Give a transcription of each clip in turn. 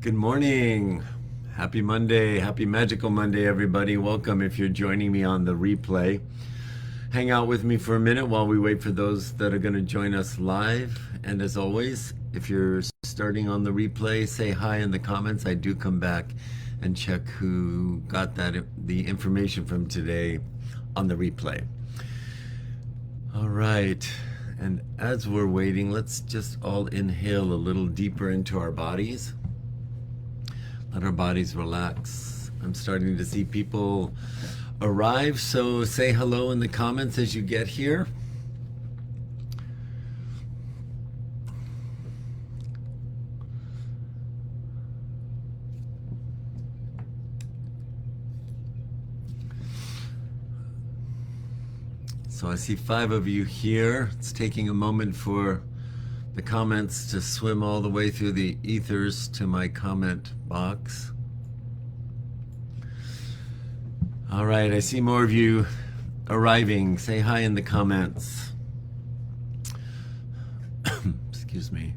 Good morning. Happy Monday. Happy Magical Monday, everybody. Welcome if you're joining me on the replay. Hang out with me for a minute while we wait for those that are going to join us live. And as always, if you're starting on the replay, say hi in the comments. I do come back and check who got the information from today on the replay. All right. And as we're waiting, let's just all inhale a little deeper into our bodies. Let our bodies relax. I'm starting to see people arrive, so say hello in the comments as you get here. So I see 5 of you here. It's taking a moment for the comments to swim all the way through the ethers to my comment box. All right, I see more of you arriving. Say hi in the comments. Excuse me.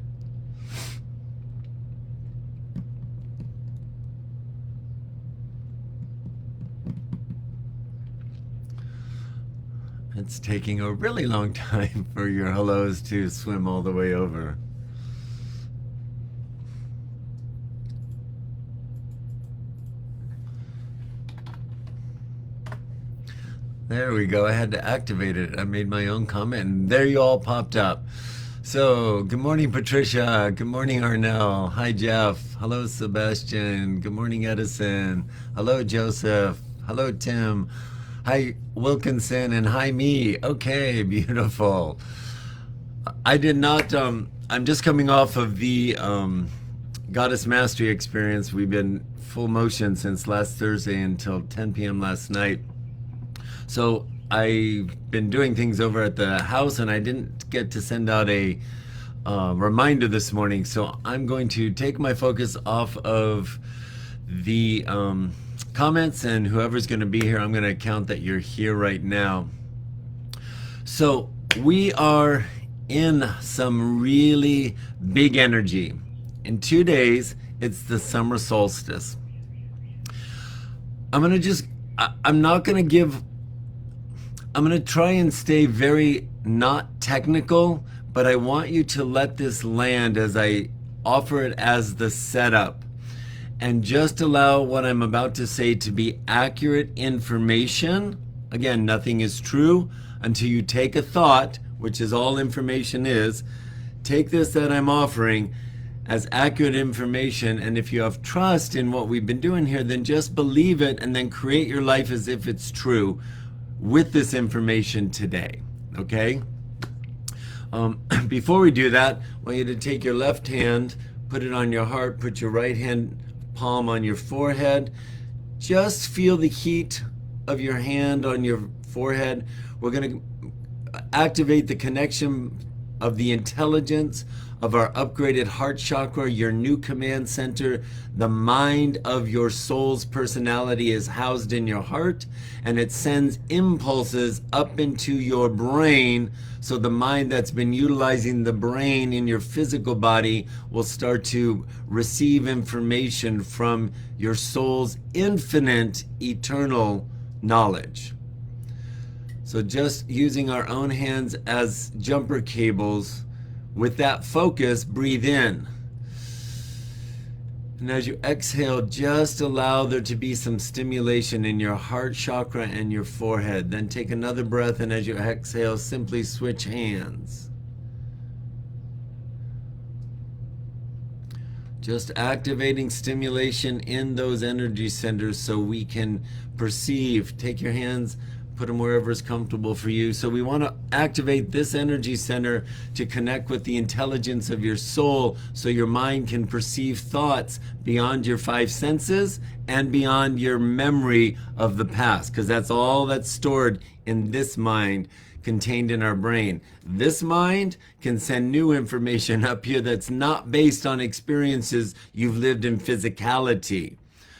It's taking a really long time for your hellos to swim all the way over. There we go. I had to activate it. I made my own comment, and there you all popped up. So, good morning, Patricia. Good morning, Arnell. Hi, Jeff. Hello, Sebastian. Good morning, Edison. Hello, Joseph. Hello, Tim. Hi, Wilkinson, and hi, me. Okay, beautiful. I did not, I'm just coming off of the Goddess Mastery experience. We've been full motion since last Thursday until 10 p.m. last night. So I've been doing things over at the house, and I didn't get to send out a reminder this morning. So I'm going to take my focus off of the comments, and whoever's going to be here, I'm going to count that you're here right now. So we are in some really big energy. In 2 days, it's the summer solstice. I'm going to try and stay very not technical, but I want you to let this land as I offer it as the setup. And just allow what I'm about to say to be accurate information. Again, nothing is true until you take a thought, which is all information is. Take this that I'm offering as accurate information, and if you have trust in what we've been doing here, then just believe it and then create your life as if it's true with this information today, okay? Before we do that, I want you to take your left hand, put it on your heart, put your right hand palm on your forehead. Just feel the heat of your hand on your forehead. We're going to activate the connection of the intelligence of our upgraded heart chakra, your new command center. The mind of your soul's personality is housed in your heart, and it sends impulses up into your brain. So the mind that's been utilizing the brain in your physical body will start to receive information from your soul's infinite, eternal knowledge. So just using our own hands as jumper cables, with that focus, breathe in. And as you exhale, just allow there to be some stimulation in your heart chakra and your forehead. Then take another breath, and as you exhale, simply switch hands. Just activating stimulation in those energy centers so we can perceive. Take your hands, put them wherever is comfortable for you. So we want to activate this energy center to connect with the intelligence of your soul so your mind can perceive thoughts beyond your 5 senses and beyond your memory of the past, because that's all that's stored in this mind contained in our brain. This mind can send new information up here that's not based on experiences you've lived in physicality.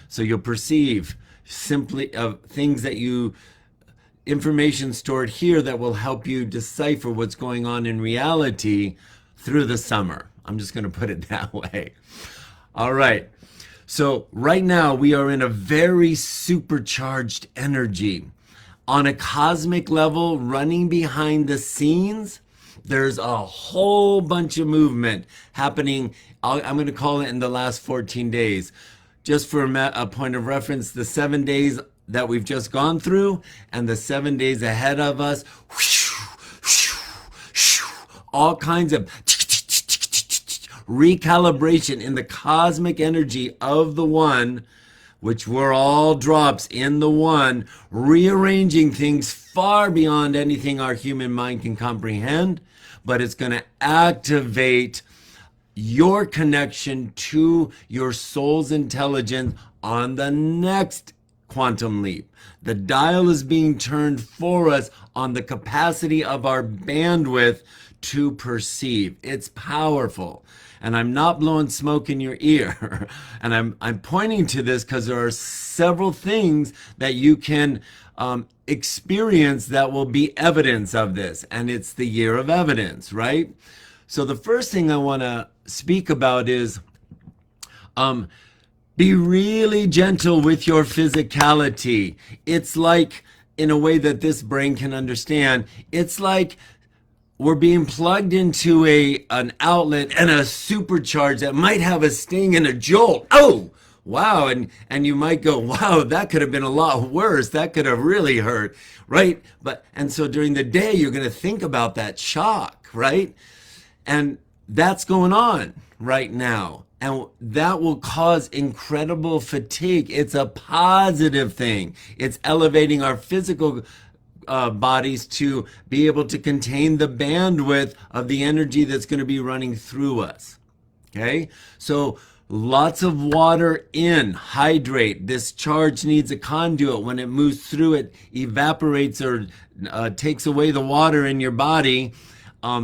So you'll perceive simply things that information stored here that will help you decipher what's going on in reality through the summer. I'm just going to put it that way. All right. So right now we are in a very supercharged energy. On a cosmic level, running behind the scenes, there's a whole bunch of movement happening. I'm going to call it in the last 14 days. Just for a point of reference, the 7 days that we've just gone through and the 7 days ahead of us, all kinds of recalibration in the cosmic energy of the one, which we're all drops in the one, rearranging things far beyond anything our human mind can comprehend, but it's going to activate your connection to your soul's intelligence on the next quantum leap. The dial is being turned for us on the capacity of our bandwidth to perceive. It's powerful. And I'm not blowing smoke in your ear. And I'm pointing to this because there are several things that you can experience that will be evidence of this. And it's the year of evidence, right? So the first thing I want to speak about is be really gentle with your physicality. It's like, in a way that this brain can understand, it's like we're being plugged into an outlet and a supercharge that might have a sting and a jolt. Oh, wow. And you might go, wow, that could have been a lot worse. That could have really hurt, right? And so during the day, you're going to think about that shock, right? And that's going on right now. And that will cause incredible fatigue. It's a positive thing. It's elevating our physical bodies to be able to contain the bandwidth of the energy that's going to be running through us. Okay? So lots of water in, hydrate. This charge needs a conduit. When it moves through, it evaporates or takes away the water in your body.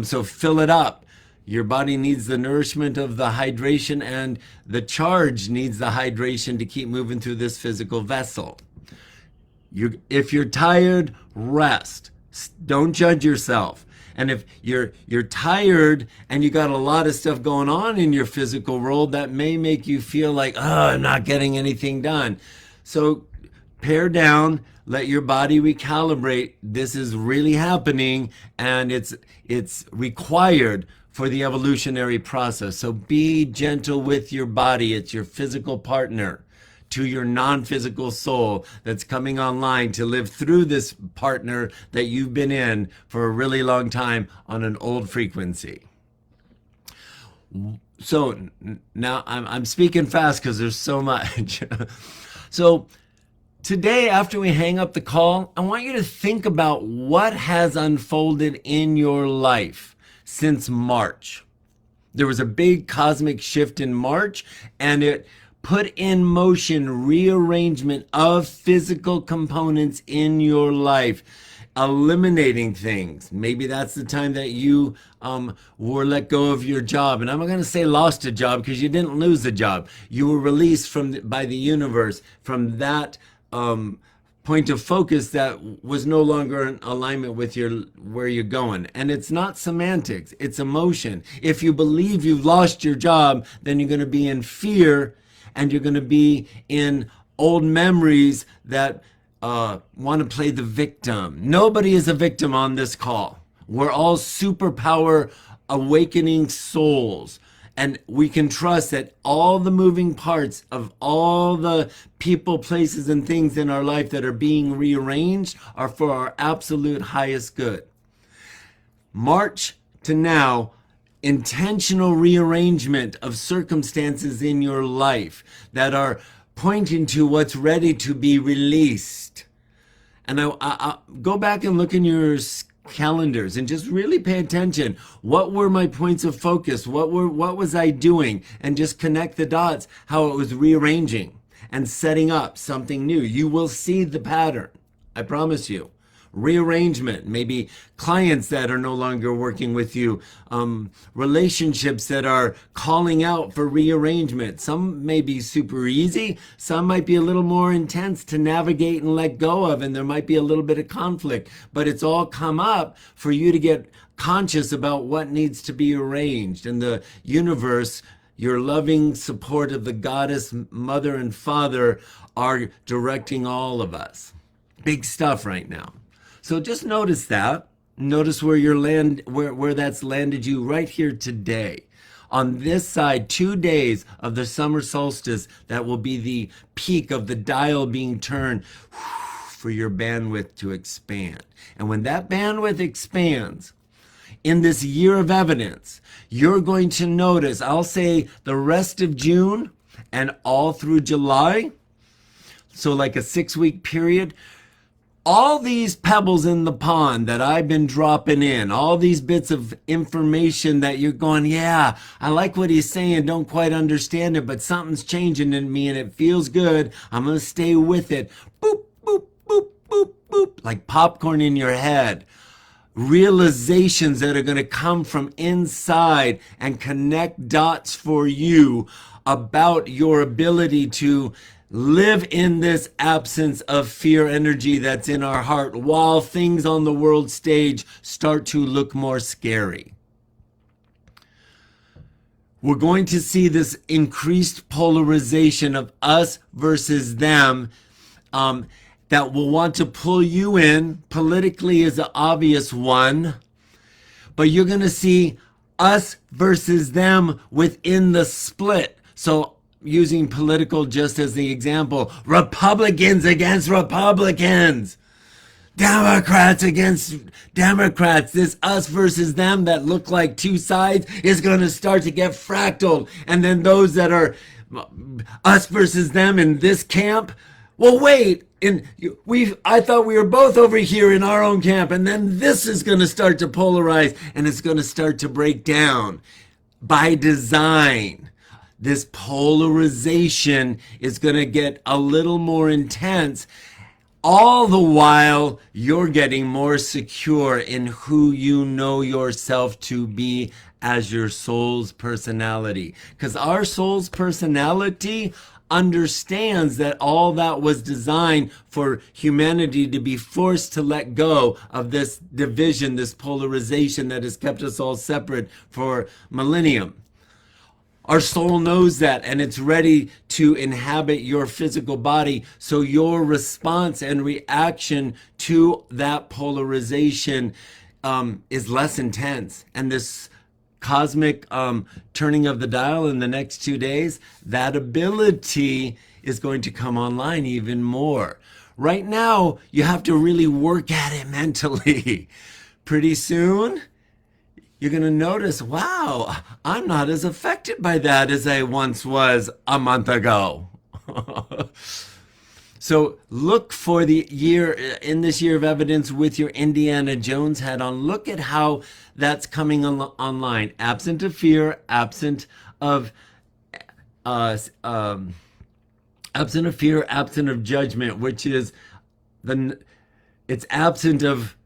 So fill it up. Your body needs the nourishment of the hydration, and the charge needs the hydration to keep moving through this physical vessel. If you're tired, rest. Don't judge yourself. And if you're tired and you got a lot of stuff going on in your physical world, that may make you feel like, oh, I'm not getting anything done. So pare down, let your body recalibrate. This is really happening, and it's required for the evolutionary process. So be gentle with your body. It's your physical partner to your non-physical soul that's coming online to live through this partner that you've been in for a really long time on an old frequency. So now I'm speaking fast because there's so much. So today, after we hang up the call, I want you to think about what has unfolded in your life since March. There was a big cosmic shift in March, and it put in motion rearrangement of physical components in your life, eliminating things. Maybe that's the time that you were let go of your job. And I'm not going to say lost a job, because you didn't lose a job. You were released by the universe from that point of focus that was no longer in alignment with where you're going. And it's not semantics, it's emotion. If you believe you've lost your job, then you're going to be in fear, and you're going to be in old memories that want to play the victim. Nobody is a victim on this call. We're all superpower awakening souls. And we can trust that all the moving parts of all the people, places, and things in our life that are being rearranged are for our absolute highest good. March to now, intentional rearrangement of circumstances in your life that are pointing to what's ready to be released. And I go back and look in your calendars and just really pay attention. What were my points of focus? What was I doing? And just connect the dots, how it was rearranging and setting up something new. You will see the pattern. I promise you. Rearrangement, maybe clients that are no longer working with you, relationships that are calling out for rearrangement. Some may be super easy, some might be a little more intense to navigate and let go of, and there might be a little bit of conflict, but it's all come up for you to get conscious about what needs to be arranged. And the universe, your loving support of the goddess, mother, and father are directing all of us. Big stuff right now. So just notice that. Notice where where that's landed you right here today. On this side, 2 days of the summer solstice, that will be the peak of the dial being turned for your bandwidth to expand. And when that bandwidth expands, in this year of evidence, you're going to notice, I'll say the rest of June and all through July, so like a 6-week period, all these pebbles in the pond that I've been dropping in, all these bits of information that you're going, yeah, I like what he's saying, don't quite understand it, but something's changing in me and it feels good. I'm going to stay with it. Boop, boop, boop, boop, boop, like popcorn in your head. Realizations that are going to come from inside and connect dots for you about your ability to live in this absence of fear energy that's in our heart while things on the world stage start to look more scary. We're going to see this increased polarization of us versus them that will want to pull you in. Politically is an obvious one, but you're going to see us versus them within the split. So using political just as the example, Republicans against Republicans, Democrats against Democrats. This us versus them that look like two sides is going to start to get fractaled. And then those that are us versus them in this camp, well, wait, I thought we were both over here in our own camp, and then this is going to start to polarize, and it's going to start to break down by design. This polarization is going to get a little more intense, all the while you're getting more secure in who you know yourself to be as your soul's personality. Because our soul's personality understands that all that was designed for humanity to be forced to let go of this division, this polarization that has kept us all separate for millennium. Our soul knows that, and it's ready to inhabit your physical body. So your response and reaction to that polarization is less intense. And this cosmic turning of the dial in the next 2 days, that ability is going to come online even more. Right now, you have to really work at it mentally. Pretty soon, you're going to notice, wow, I'm not as affected by that as I once was a month ago. So look for the year, in this year of evidence with your Indiana Jones hat on. Look at how that's coming online. Absent of fear, absent of absent of fear, absent of judgment, which is it's absent of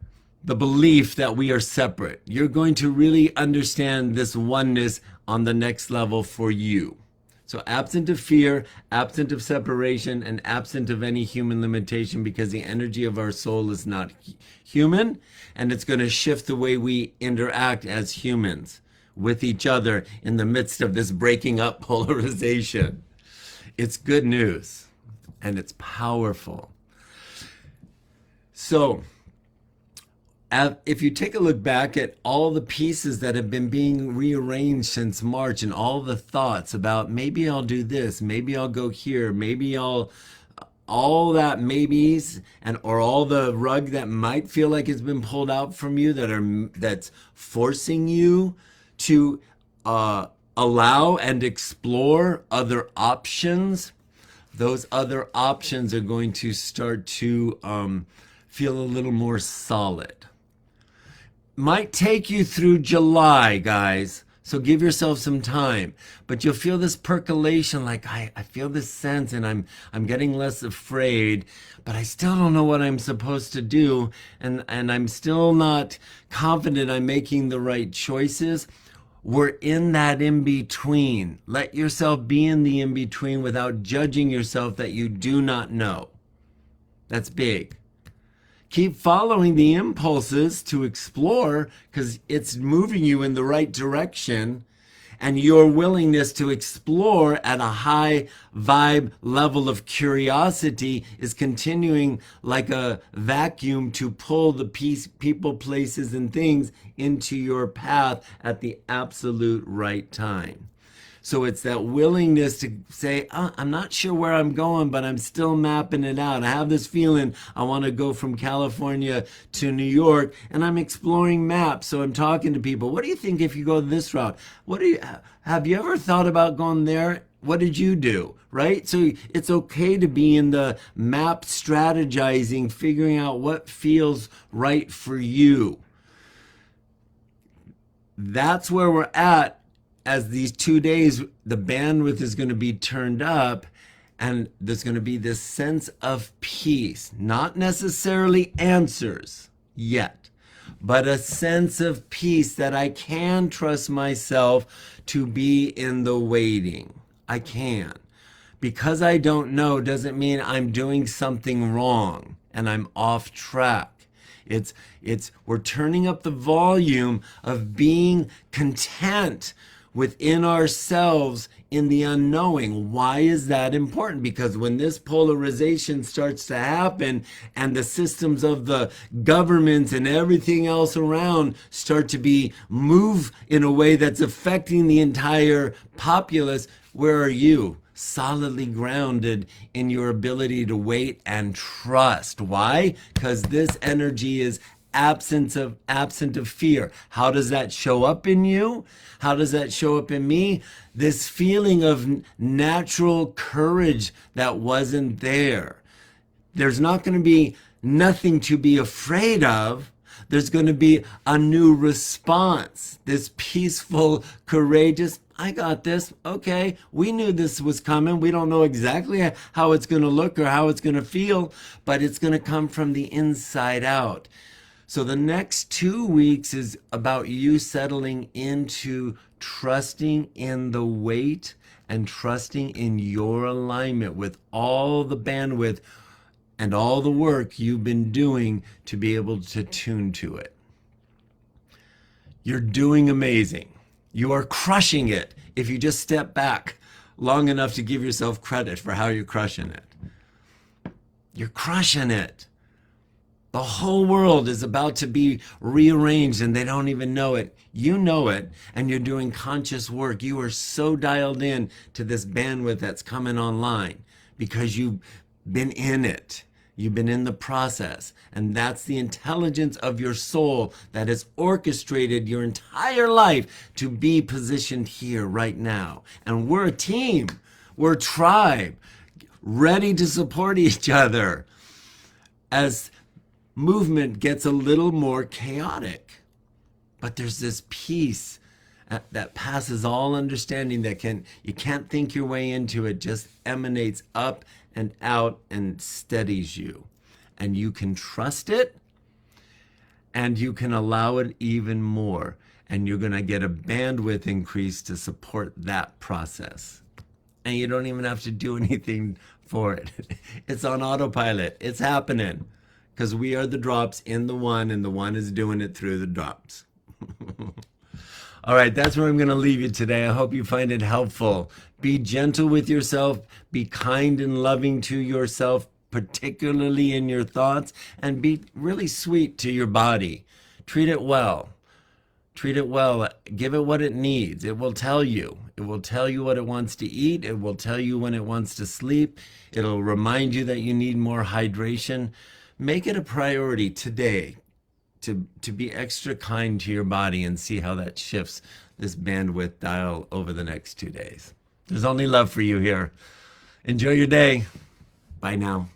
the belief that we are separate. You're going to really understand this oneness on the next level for you. So absent of fear, absent of separation, and absent of any human limitation, because the energy of our soul is not human, and it's going to shift the way we interact as humans with each other in the midst of this breaking up polarization. It's good news, and it's powerful. So if you take a look back at all the pieces that have been being rearranged since March, and all the thoughts about maybe I'll do this, maybe I'll go here, maybe all that maybes, and or all the rug that might feel like it's been pulled out from you that's forcing you to allow and explore other options. Those other options are going to start to feel a little more solid. Might take you through July, guys, so give yourself some time. But you'll feel this percolation, like I feel this sense, and I'm getting less afraid, but I still don't know what I'm supposed to do, and I'm still not confident I'm making the right choices. We're in that in-between. Let yourself be in the in-between without judging yourself that you do not know. That's big. Keep following the impulses to explore, because it's moving you in the right direction. and your willingness to explore at a high vibe level of curiosity is continuing like a vacuum to pull the people, places, and things into your path at the absolute right time. So it's that willingness to say, oh, I'm not sure where I'm going, but I'm still mapping it out. I have this feeling I want to go from California to New York, and I'm exploring maps. So I'm talking to people. What do you think if you go this route? Have you ever thought about going there? What did you do? Right? So it's okay to be in the map strategizing, figuring out what feels right for you. That's where we're at. As these 2 days, the bandwidth is going to be turned up, and there's going to be this sense of peace, not necessarily answers yet, but a sense of peace that I can trust myself to be in the waiting. I can. Because I don't know doesn't mean I'm doing something wrong and I'm off track. We're turning up the volume of being content within ourselves in the unknowing. Why is that important? Because when this polarization starts to happen and the systems of the governments and everything else around start to move in a way that's affecting the entire populace, where are you? Solidly grounded in your ability to wait and trust. Why? Because this energy is absent of fear. How does that show up in you? How does that show up in me? This feeling of natural courage that wasn't there. There's not going to be nothing to be afraid of. There's going to be a new response. This peaceful, courageous, I got this. Okay, we knew this was coming. We don't know exactly how it's going to look or how it's going to feel, but it's going to come from the inside out. So the next 2 weeks is about you settling into trusting in the weight and trusting in your alignment with all the bandwidth and all the work you've been doing to be able to tune to it. You're doing amazing. You are crushing it if you just step back long enough to give yourself credit for how you're crushing it. You're crushing it. The whole world is about to be rearranged and they don't even know it. You know it, and you're doing conscious work. You are so dialed in to this bandwidth that's coming online because you've been in it. You've been in the process. And that's the intelligence of your soul that has orchestrated your entire life to be positioned here right now. And we're a team. We're a tribe, ready to support each other as movement gets a little more chaotic. But there's this peace that passes all understanding you can't think your way into it, just emanates up and out and steadies you. And you can trust it and you can allow it even more. And you're going to get a bandwidth increase to support that process. And you don't even have to do anything for it. It's on autopilot. It's happening. Because we are the drops in the one, and the one is doing it through the drops. All right, that's where I'm going to leave you today. I hope you find it helpful. Be gentle with yourself. Be kind and loving to yourself, particularly in your thoughts, and be really sweet to your body. Treat it well. Treat it well. Give it what it needs. It will tell you. It will tell you what it wants to eat. It will tell you when it wants to sleep. It'll remind you that you need more hydration. Make it a priority today to be extra kind to your body and see how that shifts this bandwidth dial over the next 2 days. There's only love for you here. Enjoy your day. Bye now.